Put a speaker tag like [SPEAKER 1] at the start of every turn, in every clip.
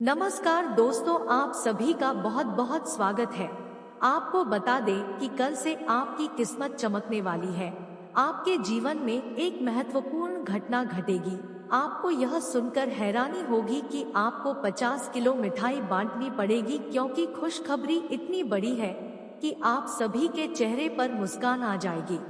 [SPEAKER 1] नमस्कार दोस्तों, आप सभी का बहुत बहुत स्वागत है। आपको बता दें कि कल से आपकी किस्मत चमकने वाली है। आपके जीवन में एक महत्वपूर्ण घटना घटेगी। आपको यह सुनकर हैरानी होगी कि आपको 50 किलो मिठाई बांटनी पड़ेगी, क्योंकि खुशखबरी इतनी बड़ी है कि आप सभी के चेहरे पर मुस्कान आ जाएगी।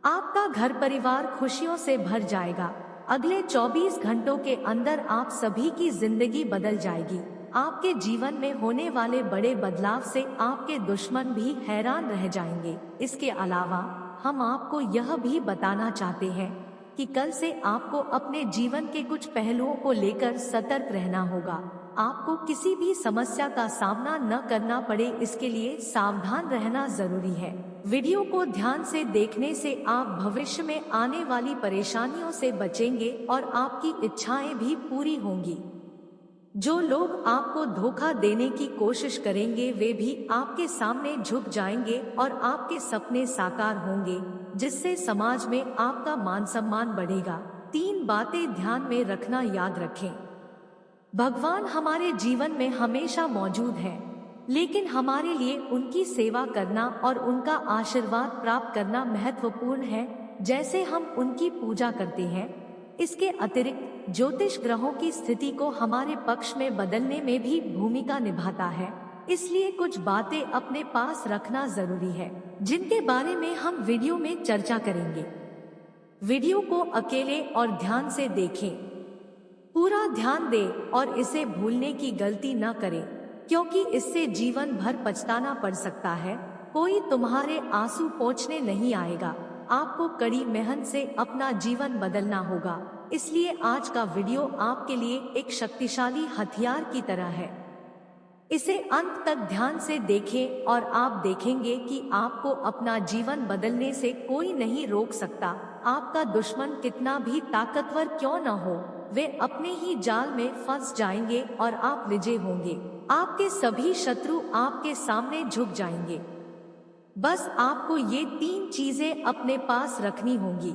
[SPEAKER 1] आपका घर परिवार खुशियों से भर जाएगा। अगले 24 घंटों के अंदर आप सभी की जिंदगी बदल जाएगी। आपके जीवन में होने वाले बड़े बदलाव से आपके दुश्मन भी हैरान रह जाएंगे। इसके अलावा हम आपको यह भी बताना चाहते हैं कि कल से आपको अपने जीवन के कुछ पहलुओं को लेकर सतर्क रहना होगा। आपको किसी भी समस्या का सामना न करना पड़े, इसके लिए सावधान रहना जरूरी है। वीडियो को ध्यान से देखने से आप भविष्य में आने वाली परेशानियों से बचेंगे और आपकी इच्छाएं भी पूरी होंगी। जो लोग आपको धोखा देने की कोशिश करेंगे वे भी आपके सामने झुक जाएंगे और आपके सपने साकार होंगे, जिससे समाज में आपका मान सम्मान बढ़ेगा। 3 बातें ध्यान में रखना याद रखें। भगवान हमारे जीवन में हमेशा मौजूद है, लेकिन हमारे लिए उनकी सेवा करना और उनका आशीर्वाद प्राप्त करना महत्वपूर्ण है, जैसे हम उनकी पूजा करते हैं। इसके अतिरिक्त ज्योतिष ग्रहों की स्थिति को हमारे पक्ष में बदलने में भी भूमिका निभाता है। इसलिए कुछ बातें अपने पास रखना जरूरी है, जिनके बारे में हम वीडियो में चर्चा करेंगे। वीडियो को अकेले और ध्यान से देखें। पूरा ध्यान दें और इसे भूलने की गलती न करें, क्योंकि इससे जीवन भर पछताना पड़ सकता है। कोई तुम्हारे आंसू पोंछने नहीं आएगा। आपको कड़ी मेहनत से अपना जीवन बदलना होगा। इसलिए आज का वीडियो आपके लिए एक शक्तिशाली हथियार की तरह है। इसे अंत तक ध्यान से देखें और आप देखेंगे कि आपको अपना जीवन बदलने से कोई नहीं रोक सकता। आपका दुश्मन कितना भी ताकतवर क्यों न हो, वे अपने ही जाल में फंस जाएंगे और आप विजय होंगे। आपके सभी शत्रु आपके सामने झुक जाएंगे। बस आपको ये 3 चीजें अपने पास रखनी होंगी।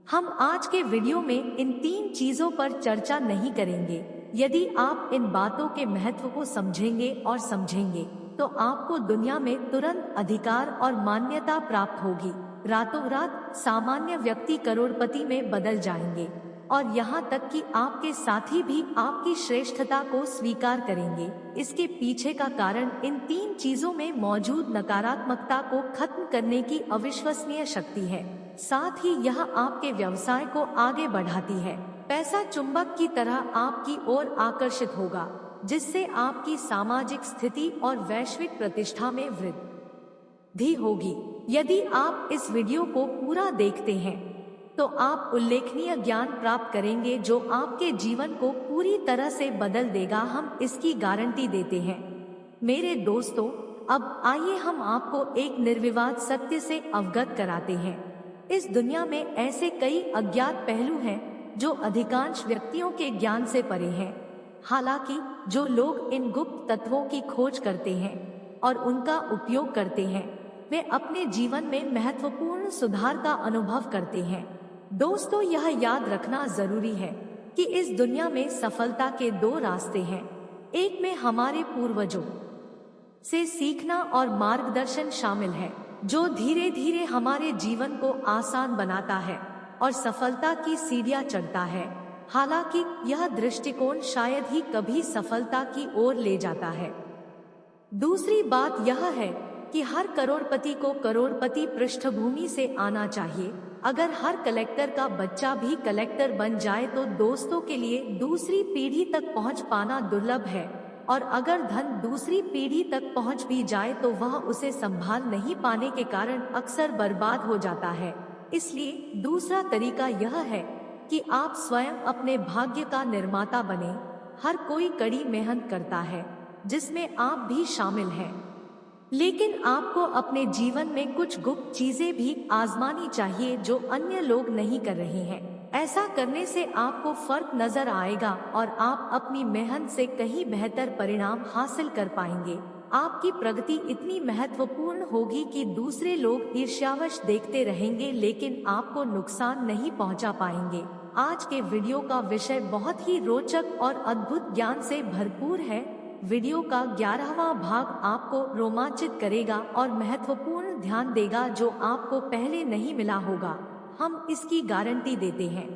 [SPEAKER 1] हम आज के वीडियो में इन 3 चीजों पर चर्चा नहीं करेंगे। यदि आप इन बातों के महत्व को समझेंगे और समझेंगे, तो आपको दुनिया में तुरंत अधिकार और मान्यता प्राप्त होगी। रातों रात सामान्य व्यक्ति करोड़पति में बदल जाएंगे, और यहाँ तक कि आपके साथी भी आपकी श्रेष्ठता को स्वीकार करेंगे। इसके पीछे का कारण इन 3 चीजों में मौजूद नकारात्मकता को खत्म करने की अविश्वसनीय शक्ति है। साथ ही यह आपके व्यवसाय को आगे बढ़ाती है। पैसा चुंबक की तरह आपकी ओर आकर्षित होगा, जिससे आपकी सामाजिक स्थिति और वैश्विक प्रतिष्ठा में वृद्धि होगी। यदि आप इस वीडियो को पूरा देखते हैं, तो आप उल्लेखनीय ज्ञान प्राप्त करेंगे जो आपके जीवन को पूरी तरह से बदल देगा। हम इसकी गारंटी देते हैं। मेरे दोस्तों, अब आइए हम आपको एक निर्विवाद सत्य से अवगत कराते हैं। इस दुनिया में ऐसे कई अज्ञात पहलू हैं जो अधिकांश व्यक्तियों के ज्ञान से परे हैं। हालांकि जो लोग इन गुप्त तत्वों की खोज करते हैं और उनका उपयोग करते हैं, वे अपने जीवन में महत्वपूर्ण सुधार का अनुभव करते हैं। दोस्तों, यह याद रखना जरूरी है कि इस दुनिया में सफलता के 2 रास्ते हैं। एक में हमारे पूर्वजों से सीखना और मार्गदर्शन शामिल है, जो धीरे धीरे हमारे जीवन को आसान बनाता है और सफलता की सीढ़ियां चढ़ता है। हालांकि यह दृष्टिकोण शायद ही कभी सफलता की ओर ले जाता है। दूसरी बात यह है कि हर करोड़पति को करोड़पति पृष्ठभूमि से आना चाहिए। अगर हर कलेक्टर का बच्चा भी कलेक्टर बन जाए तो दोस्तों के लिए दूसरी पीढ़ी तक पहुंच पाना दुर्लभ है, और अगर धन दूसरी पीढ़ी तक पहुंच भी जाए तो वह उसे संभाल नहीं पाने के कारण अक्सर बर्बाद हो जाता है। इसलिए दूसरा तरीका यह है कि आप स्वयं अपने भाग्य का निर्माता बने। हर कोई कड़ी मेहनत करता है, जिसमें आप भी शामिल हैं। लेकिन आपको अपने जीवन में कुछ गुप्त चीजें भी आजमानी चाहिए जो अन्य लोग नहीं कर रहे हैं। ऐसा करने से आपको फर्क नजर आएगा और आप अपनी मेहनत से कहीं बेहतर परिणाम हासिल कर पाएंगे। आपकी प्रगति इतनी महत्वपूर्ण होगी कि दूसरे लोग ईर्ष्यावश देखते रहेंगे, लेकिन आपको नुकसान नहीं पहुंचा पाएंगे। आज के वीडियो का विषय बहुत ही रोचक और अद्भुत ज्ञान से भरपूर है। वीडियो का 11वां भाग आपको रोमांचित करेगा और महत्वपूर्ण ध्यान देगा जो आपको पहले नहीं मिला होगा। हम इसकी गारंटी देते हैं।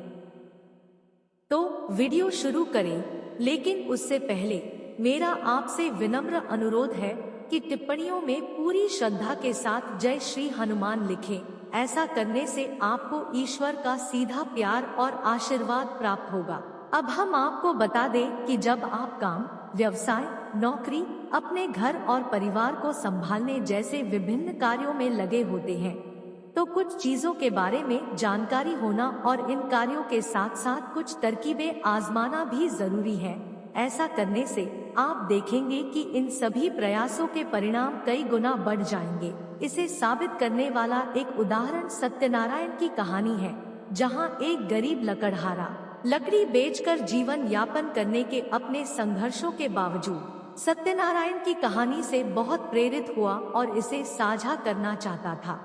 [SPEAKER 1] तो वीडियो शुरू करें, लेकिन उससे पहले मेरा आपसे विनम्र अनुरोध है कि टिप्पणियों में पूरी श्रद्धा के साथ जय श्री हनुमान लिखें। ऐसा करने से आपको ईश्वर का सीधा प्यार और आशीर्वाद प्राप्त होगा। अब हम आपको बता दें कि जब आप काम, व्यवसाय, नौकरी, अपने घर और परिवार को संभालने जैसे विभिन्न कार्यों में लगे होते हैं, तो कुछ चीजों के बारे में जानकारी होना और इन कार्यों के साथ साथ कुछ तरकीबें आजमाना भी जरूरी है। ऐसा करने से आप देखेंगे कि इन सभी प्रयासों के परिणाम कई गुना बढ़ जाएंगे। इसे साबित करने वाला एक उदाहरण सत्यनारायण की कहानी है, जहां एक गरीब लकड़हारा लकड़ी बेचकर जीवन यापन करने के अपने संघर्षों के बावजूद सत्यनारायण की कहानी से बहुत प्रेरित हुआ और इसे साझा करना चाहता था।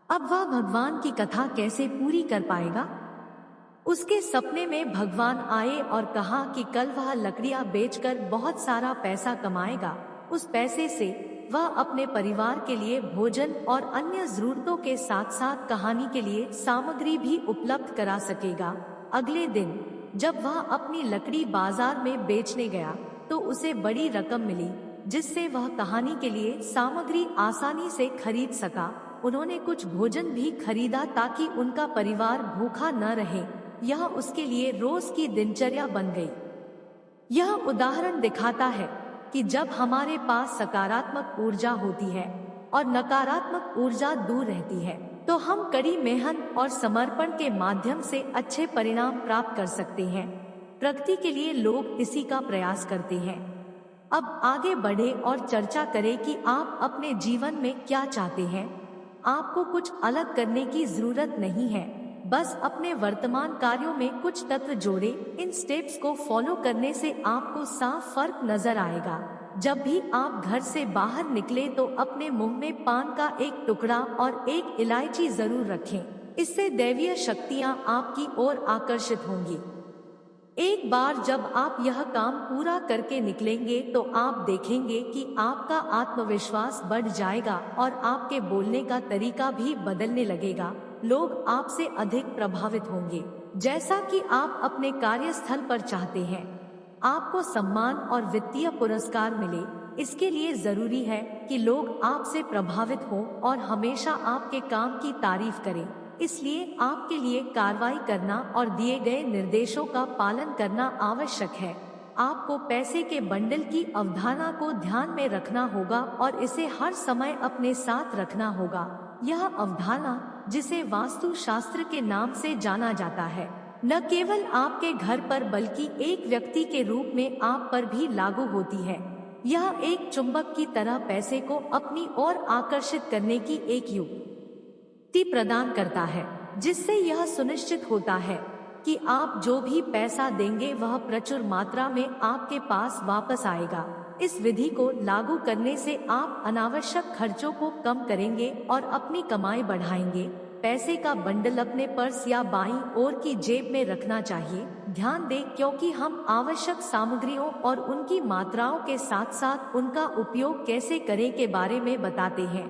[SPEAKER 1] अब वह भगवान की कथा कैसे पूरी कर पाएगा? उसके सपने में भगवान आए और कहा कि कल वह लकड़ियां बेचकर बहुत सारा पैसा कमाएगा। उस पैसे से वह अपने परिवार के लिए भोजन और अन्य जरूरतों के साथ साथ कहानी के लिए सामग्री भी उपलब्ध करा सकेगा। अगले दिन जब वह अपनी लकड़ी बाजार में बेचने गया तो उसे बड़ी रकम मिली, जिससे वह कहानी के लिए सामग्री आसानी से खरीद सका। उन्होंने कुछ भोजन भी खरीदा ताकि उनका परिवार भूखा न रहे। यह उसके लिए रोज की दिनचर्या बन गई। यह उदाहरण दिखाता है कि जब हमारे पास सकारात्मक ऊर्जा होती है और नकारात्मक ऊर्जा दूर रहती है, तो हम कड़ी मेहनत और समर्पण के माध्यम से अच्छे परिणाम प्राप्त कर सकते हैं। प्रगति के लिए लोग इसी का प्रयास करते हैं। अब आगे बढ़े और चर्चा करें कि आप अपने जीवन में क्या चाहते हैं। आपको कुछ अलग करने की जरूरत नहीं है, बस अपने वर्तमान कार्यों में कुछ तत्व जोड़े। इन स्टेप्स को फॉलो करने से आपको साफ फर्क नजर आएगा। जब भी आप घर से बाहर निकले तो अपने मुंह में पान का एक टुकड़ा और एक इलायची जरूर रखें। इससे दैवीय शक्तियां आपकी ओर आकर्षित होंगी। एक बार जब आप यह काम पूरा करके निकलेंगे तो आप देखेंगे कि आपका आत्मविश्वास बढ़ जाएगा और आपके बोलने का तरीका भी बदलने लगेगा। लोग आपसे अधिक प्रभावित होंगे। जैसा कि आप अपने कार्यस्थल पर चाहते हैं आपको सम्मान और वित्तीय पुरस्कार मिले, इसके लिए जरूरी है कि लोग आपसे प्रभावित हों और हमेशा आपके काम की तारीफ करें। इसलिए आपके लिए कार्रवाई करना और दिए गए निर्देशों का पालन करना आवश्यक है। आपको पैसे के बंडल की अवधारणा को ध्यान में रखना होगा और इसे हर समय अपने साथ रखना होगा। यह अवधारणा, जिसे वास्तु शास्त्र के नाम से जाना जाता है, न केवल आपके घर पर बल्कि एक व्यक्ति के रूप में आप पर भी लागू होती है। यह एक चुंबक की तरह पैसे को अपनी ओर आकर्षित करने की एक युक्ति प्रदान करता है, जिससे यह सुनिश्चित होता है कि आप जो भी पैसा देंगे वह प्रचुर मात्रा में आपके पास वापस आएगा। इस विधि को लागू करने से आप अनावश्यक खर्चों को कम करेंगे और अपनी कमाई बढ़ाएंगे। पैसे का बंडल अपने पर्स या बाईं ओर की जेब में रखना चाहिए। ध्यान दें, क्योंकि हम आवश्यक सामग्रियों और उनकी मात्राओं के साथ साथ उनका उपयोग कैसे करें के बारे में बताते हैं।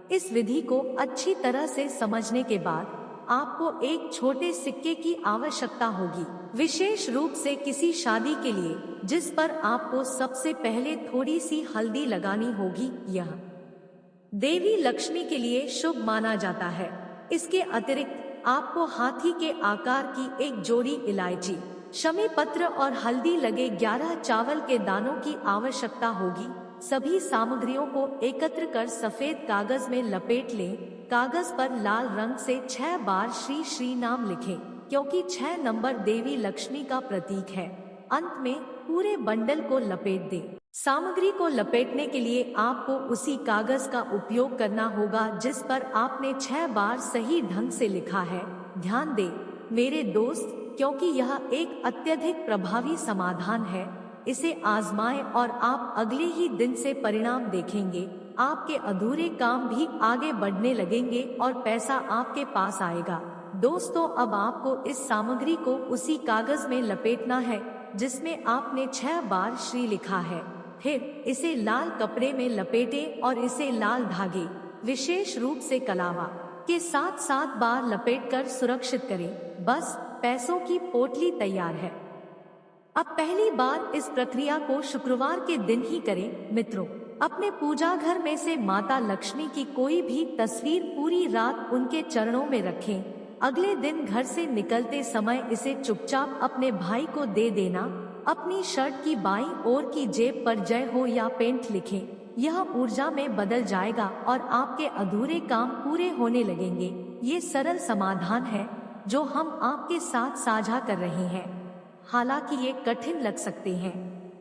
[SPEAKER 1] इस विधि को अच्छी तरह से समझने के बाद आपको एक छोटे सिक्के की आवश्यकता होगी, विशेष रूप से किसी शादी के लिए, जिस पर आपको सबसे पहले थोड़ी सी हल्दी लगानी होगी। यह देवी लक्ष्मी के लिए शुभ माना जाता है। इसके अतिरिक्त आपको हाथी के आकार की एक जोड़ी इलायची, शमी पत्र और हल्दी लगे 11 चावल के दानों की आवश्यकता होगी। सभी सामग्रियों को एकत्र कर सफेद कागज में लपेट लें। कागज पर लाल रंग से 6 बार श्री श्री नाम लिखें, क्योंकि 6 नंबर देवी लक्ष्मी का प्रतीक है। अंत में पूरे बंडल को लपेट दें। सामग्री को लपेटने के लिए आपको उसी कागज का उपयोग करना होगा जिस पर आपने 6 बार सही ढंग से लिखा है। ध्यान दें मेरे दोस्त, क्योंकि यह एक अत्यधिक प्रभावी समाधान है। इसे आजमाएं और आप अगले ही दिन से परिणाम देखेंगे। आपके अधूरे काम भी आगे बढ़ने लगेंगे और पैसा आपके पास आएगा। दोस्तों, अब आपको इस सामग्री को उसी कागज में लपेटना है जिसमें आपने 6 बार श्री लिखा है। फिर इसे लाल कपड़े में लपेटें और इसे लाल धागे, विशेष रूप से कलावा के साथ 7 बार लपेटकर सुरक्षित करें। बस पैसों की पोटली तैयार है। अब पहली बार इस प्रक्रिया को शुक्रवार के दिन ही करें। मित्रों, अपने पूजा घर में से माता लक्ष्मी की कोई भी तस्वीर पूरी रात उनके चरणों में रखें। अगले दिन घर से निकलते समय इसे चुपचाप अपने भाई को दे देना। अपनी शर्ट की बाईं ओर की जेब पर जय हो या पेंट लिखें। यह ऊर्जा में बदल जाएगा और आपके अधूरे काम पूरे होने लगेंगे। ये सरल समाधान है जो हम आपके साथ साझा कर रहे हैं। हालांकि ये कठिन लग सकते हैं,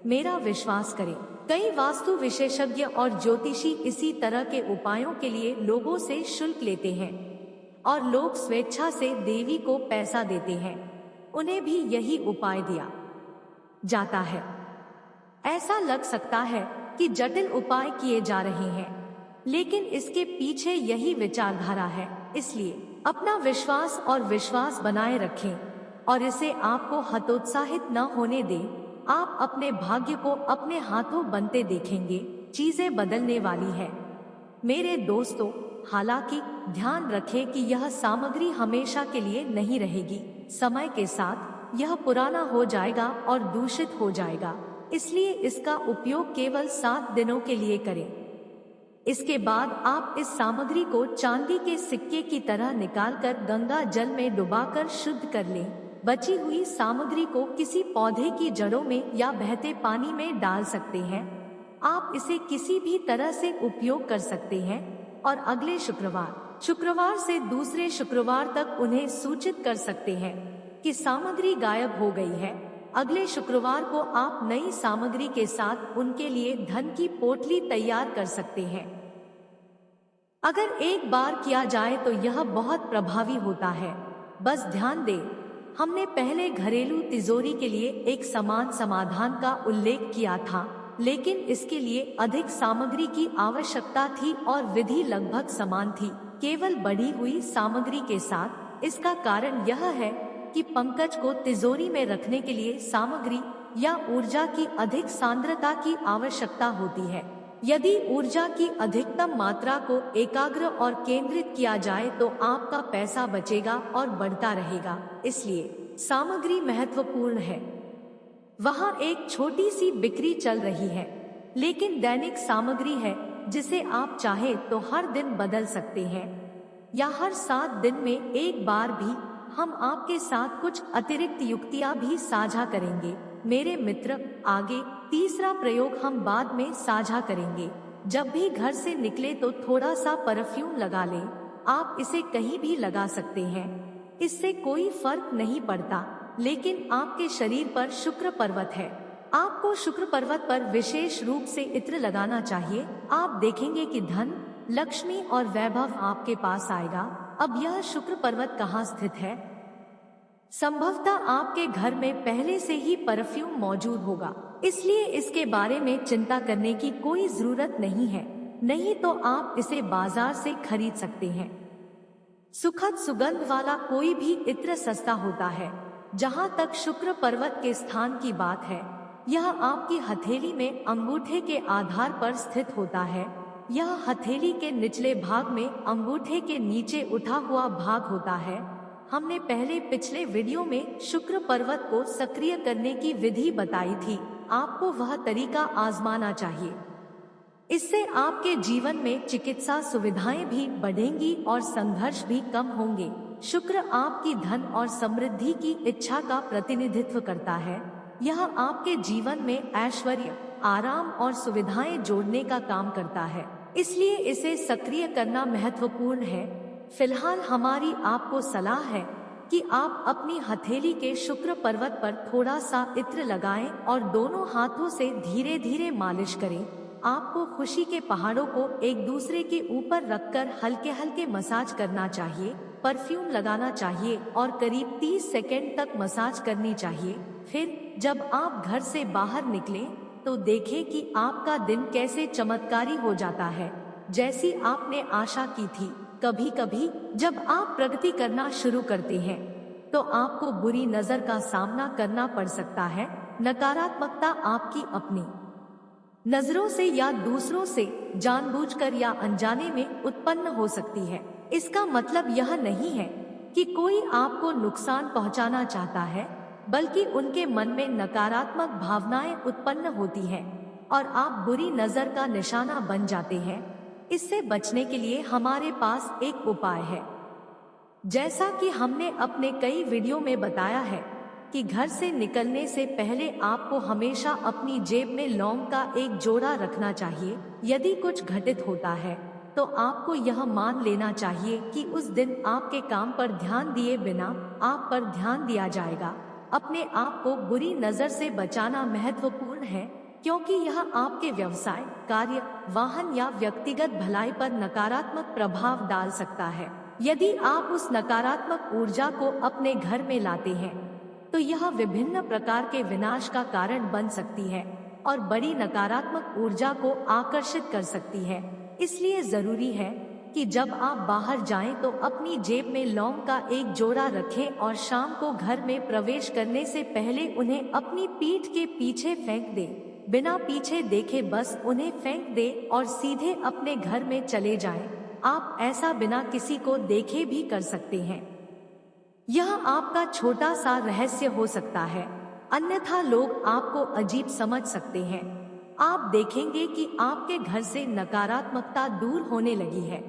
[SPEAKER 1] मेरा विश्वास करें। कई वास्तु विशेषज्ञ और ज्योतिषी इसी तरह के उपायों के लिए लोगों से शुल्क लेते हैं और लोग स्वेच्छा से देवी को पैसा देते हैं। उन्हें भी यही उपाय दिया जाता है। ऐसा लग सकता है कि जटिल उपाय किए जा रहे हैं, लेकिन इसके पीछे यही विचारधारा है। इसलिए अपना विश्वास और विश्वास बनाए रखें और इसे आपको हतोत्साहित न होने दें। आप अपने भाग्य को अपने हाथों बनते देखेंगे। चीजें बदलने वाली है मेरे दोस्तों। हालांकि ध्यान रखें कि यह सामग्री हमेशा के लिए नहीं रहेगी। समय के साथ यह पुराना हो जाएगा और दूषित हो जाएगा। इसलिए इसका उपयोग केवल 7 दिनों के लिए करें। इसके बाद आप इस सामग्री को चांदी के सिक्के की तरह निकालकर गंगा जल में डुबाकर शुद्ध कर लें। बची हुई सामग्री को किसी पौधे की जड़ों में या बहते पानी में डाल सकते हैं। आप इसे किसी भी तरह से उपयोग कर सकते हैं और अगले शुक्रवार से दूसरे शुक्रवार तक उन्हें सूचित कर सकते हैं कि सामग्री गायब हो गई है। अगले शुक्रवार को आप नई सामग्री के साथ उनके लिए धन की पोटली तैयार कर सकते हैं। अगर एक बार किया जाए तो यह बहुत प्रभावी होता है। बस ध्यान दें, हमने पहले घरेलू तिजोरी के लिए एक समान समाधान का उल्लेख किया था, लेकिन इसके लिए अधिक सामग्री की आवश्यकता थी और विधि लगभग समान थी, केवल बढ़ी हुई सामग्री के साथ। इसका कारण यह है कि पंकज को तिजोरी में रखने के लिए सामग्री या ऊर्जा की अधिक सांद्रता की आवश्यकता होती है। यदि ऊर्जा की अधिकतम मात्रा को एकाग्र और केंद्रित किया जाए तो आपका पैसा बचेगा और बढ़ता रहेगा। इसलिए सामग्री महत्वपूर्ण है। वहाँ एक छोटी सी बिक्री चल रही है, लेकिन दैनिक सामग्री है जिसे आप चाहे तो हर दिन बदल सकते हैं या हर 7 दिन में एक बार भी। हम आपके साथ कुछ अतिरिक्त युक्तियां भी साझा करेंगे मेरे मित्र। आगे तीसरा प्रयोग हम बाद में साझा करेंगे। जब भी घर से निकले तो थोड़ा सा परफ्यूम लगा लें। आप इसे कहीं भी लगा सकते हैं, इससे कोई फर्क नहीं पड़ता, लेकिन आपके शरीर पर शुक्र पर्वत है। आपको शुक्र पर्वत पर विशेष रूप से इत्र लगाना चाहिए। आप देखेंगे कि धन, लक्ष्मी और वैभव आपके पास आएगा। अब यह शुक्र पर्वत कहाँ स्थित है? संभवतः आपके घर में पहले से ही परफ्यूम मौजूद होगा, इसलिए इसके बारे में चिंता करने की कोई जरूरत नहीं है। नहीं तो आप इसे बाजार से खरीद सकते हैं। सुखद सुगंध वाला कोई भी इत्र सस्ता होता है। जहाँ तक शुक्र पर्वत के स्थान की बात है, यह आपकी हथेली में अंगूठे के आधार पर स्थित होता है। यह हथेली के निचले भाग में अंगूठे के नीचे उठा हुआ भाग होता है। हमने पहले पिछले वीडियो में शुक्र पर्वत को सक्रिय करने की विधि बताई थी। आपको वह तरीका आजमाना चाहिए। इससे आपके जीवन में चिकित्सा सुविधाएं भी बढ़ेंगी और संघर्ष भी कम होंगे। शुक्र आपकी धन और समृद्धि की इच्छा का प्रतिनिधित्व करता है। यह आपके जीवन में ऐश्वर्य, आराम और सुविधाएं जोड़ने का काम करता है, इसलिए इसे सक्रिय करना महत्वपूर्ण है। फिलहाल हमारी आपको सलाह है कि आप अपनी हथेली के शुक्र पर्वत पर थोड़ा सा इत्र लगाएं और दोनों हाथों से धीरे धीरे मालिश करें। आपको खुशी के पहाड़ों को एक दूसरे के ऊपर रखकर हल्के हल्के मसाज करना चाहिए, परफ्यूम लगाना चाहिए और करीब 30 सेकंड तक मसाज करनी चाहिए। फिर जब आप घर से बाहर निकलें तो देखें कि आपका दिन कैसे चमत्कारी हो जाता है, जैसी आपने आशा की थी। कभी कभी जब आप प्रगति करना शुरू करते हैं तो आपको बुरी नजर का सामना करना पड़ सकता है। नकारात्मकता आपकी अपनी नजरों से या दूसरों से जानबूझकर या अनजाने में उत्पन्न हो सकती है। इसका मतलब यह नहीं है कि कोई आपको नुकसान पहुंचाना चाहता है, बल्कि उनके मन में नकारात्मक भावनाएं उत्पन्न होती हैं और आप बुरी नजर का निशाना बन जाते हैं। इससे बचने के लिए हमारे पास एक उपाय है। जैसा कि हमने अपने कई वीडियो में बताया है कि घर से निकलने से पहले आपको हमेशा अपनी जेब में लौंग का एक जोड़ा रखना चाहिए। यदि कुछ घटित होता है तो आपको यह मान लेना चाहिए कि उस दिन आपके काम पर ध्यान दिए बिना आप पर ध्यान दिया जाएगा। अपने आप को बुरी नजर से बचाना महत्वपूर्ण है, क्योंकि यह आपके व्यवसाय, कार्य, वाहन या व्यक्तिगत भलाई पर नकारात्मक प्रभाव डाल सकता है। यदि आप उस नकारात्मक ऊर्जा को अपने घर में लाते हैं तो यह विभिन्न प्रकार के विनाश का कारण बन सकती है और बड़ी नकारात्मक ऊर्जा को आकर्षित कर सकती है। इसलिए जरूरी है कि जब आप बाहर जाएं तो अपनी जेब में लौंग का एक जोड़ा रखें और शाम को घर में प्रवेश करने से पहले उन्हें अपनी पीठ के पीछे फेंक दें। बिना पीछे देखे बस उन्हें फेंक दें और सीधे अपने घर में चले जाएं। आप ऐसा बिना किसी को देखे भी कर सकते हैं। यह आपका छोटा सा रहस्य हो सकता है, अन्यथा लोग आपको अजीब समझ सकते हैं। आप देखेंगे कि आपके घर से नकारात्मकता दूर होने लगी है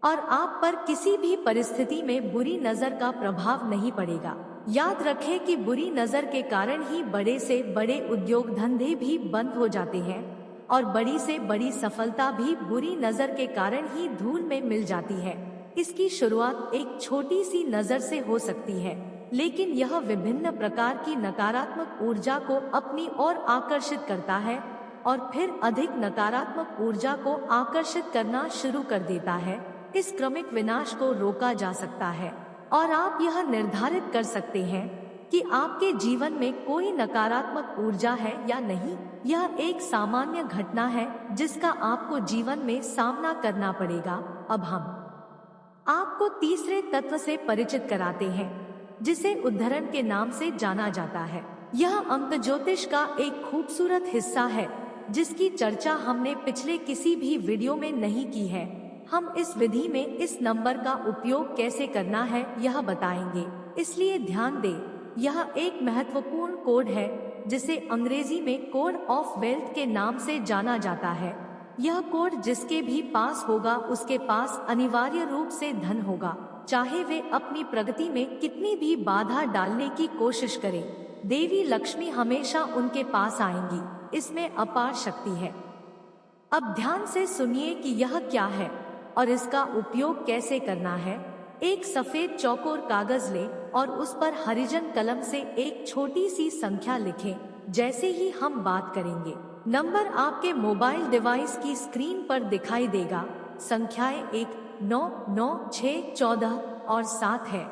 [SPEAKER 1] और आप पर किसी भी परिस्थिति में बुरी नजर का प्रभाव नहीं पड़ेगा। याद रखें कि बुरी नजर के कारण ही बड़े से बड़े उद्योग धंधे भी बंद हो जाते हैं और बड़ी से बड़ी सफलता भी बुरी नजर के कारण ही धूल में मिल जाती है। इसकी शुरुआत एक छोटी सी नजर से हो सकती है, लेकिन यह विभिन्न प्रकार की नकारात्मक ऊर्जा को अपनी ओर आकर्षित करता है और फिर अधिक नकारात्मक ऊर्जा को आकर्षित करना शुरू कर देता है। इस क्रमिक विनाश को रोका जा सकता है और आप यह निर्धारित कर सकते हैं कि आपके जीवन में कोई नकारात्मक ऊर्जा है या नहीं। यह एक सामान्य घटना है जिसका आपको जीवन में सामना करना पड़ेगा। अब हम आपको तीसरे तत्व से परिचित कराते हैं, जिसे उद्धरण के नाम से जाना जाता है। यह अंक ज्योतिष का एक खूबसूरत हिस्सा है जिसकी चर्चा हमने पिछले किसी भी वीडियो में नहीं की है। हम इस विधि में इस नंबर का उपयोग कैसे करना है यह बताएंगे, इसलिए ध्यान दें। यह एक महत्वपूर्ण कोड है जिसे अंग्रेजी में कोड ऑफ वेल्थ के नाम से जाना जाता है। यह कोड जिसके भी पास होगा उसके पास अनिवार्य रूप से धन होगा, चाहे वे अपनी प्रगति में कितनी भी बाधा डालने की कोशिश करें। देवी लक्ष्मी हमेशा उनके पास आएंगी, इसमें अपार शक्ति है। अब ध्यान से सुनिए कि यह क्या है और इसका उपयोग कैसे करना है। एक सफेद चौकोर कागज लें और उस पर हरिजन कलम से एक छोटी सी संख्या लिखें। जैसे ही हम बात करेंगे, नंबर आपके मोबाइल डिवाइस की स्क्रीन पर दिखाई देगा। संख्याएं 1, 9, 9, 6, 14 और 7 है।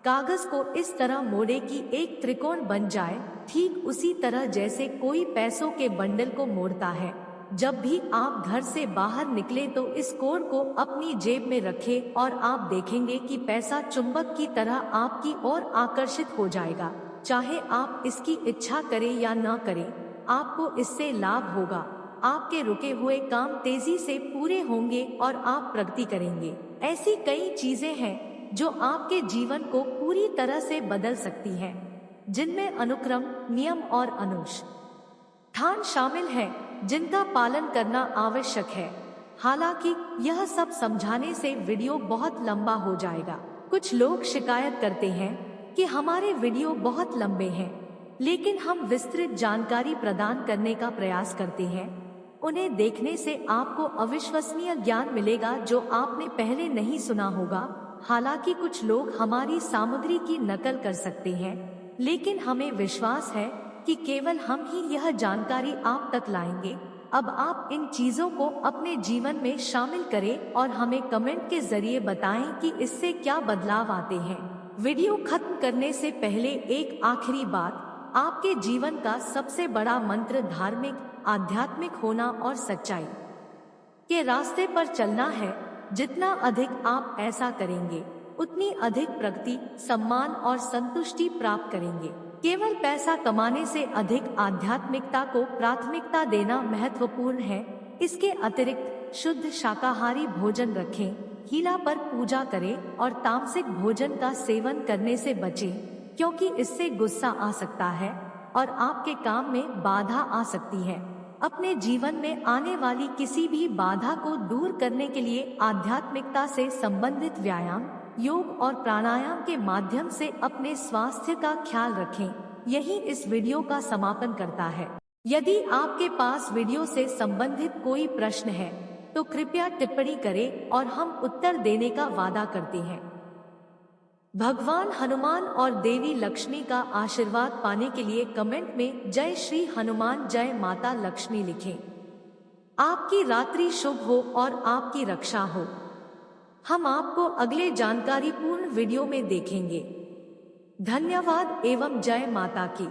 [SPEAKER 1] कागज को इस तरह मोड़े कि एक त्रिकोण बन जाए, ठीक उसी तरह जैसे कोई पैसों के बंडल को मोड़ता है। जब भी आप घर से बाहर निकले तो इस कोड को अपनी जेब में रखें और आप देखेंगे कि पैसा चुंबक की तरह आपकी ओर आकर्षित हो जाएगा। चाहे आप इसकी इच्छा करें या न करें, आपको इससे लाभ होगा। आपके रुके हुए काम तेजी से पूरे होंगे और आप प्रगति करेंगे। ऐसी कई चीजें हैं जो आपके जीवन को पूरी तरह से बदल सकती हैं, जिनमें अनुक्रम, नियम और अनुष्ठान शामिल हैं, जिनका पालन करना आवश्यक है। हालांकि यह सब समझाने से वीडियो बहुत लंबा हो जाएगा। कुछ लोग शिकायत करते हैं कि हमारे वीडियो बहुत लंबे हैं, लेकिन हम विस्तृत जानकारी प्रदान करने का प्रयास करते हैं। उन्हें देखने से आपको अविश्वसनीय ज्ञान मिलेगा जो आपने पहले नहीं सुना होगा। हालांकि कुछ लोग हमारी सामग्री की नकल कर सकते हैं, लेकिन हमें विश्वास है कि केवल हम ही यह जानकारी आप तक लाएंगे। अब आप इन चीजों को अपने जीवन में शामिल करें और हमें कमेंट के जरिए बताएं कि इससे क्या बदलाव आते हैं। वीडियो खत्म करने से पहले एक आखिरी बात, आपके जीवन का सबसे बड़ा मंत्र धार्मिक, आध्यात्मिक होना और सच्चाई के रास्ते पर चलना है। जितना अधिक आप ऐसा करेंगे, उतनी अधिक प्रगति, सम्मान और संतुष्टि प्राप्त करेंगे। केवल पैसा कमाने से अधिक आध्यात्मिकता को प्राथमिकता देना महत्वपूर्ण है। इसके अतिरिक्त शुद्ध शाकाहारी भोजन रखें, हीला पर पूजा करें और तामसिक भोजन का सेवन करने से बचें, क्योंकि इससे गुस्सा आ सकता है और आपके काम में बाधा आ सकती है। अपने जीवन में आने वाली किसी भी बाधा को दूर करने के लिए आध्यात्मिकता से संबंधित व्यायाम, योग और प्राणायाम के माध्यम से अपने स्वास्थ्य का ख्याल रखें। यही इस वीडियो का समापन करता है। यदि आपके पास वीडियो से संबंधित कोई प्रश्न है तो कृपया टिप्पणी करें और हम उत्तर देने का वादा करते हैं। भगवान हनुमान और देवी लक्ष्मी का आशीर्वाद पाने के लिए कमेंट में जय श्री हनुमान, जय माता लक्ष्मी लिखें। आपकी रात्रि शुभ हो और आपकी रक्षा हो। हम आपको अगले जानकारीपूर्ण वीडियो में देखेंगे। धन्यवाद एवं जय माता की।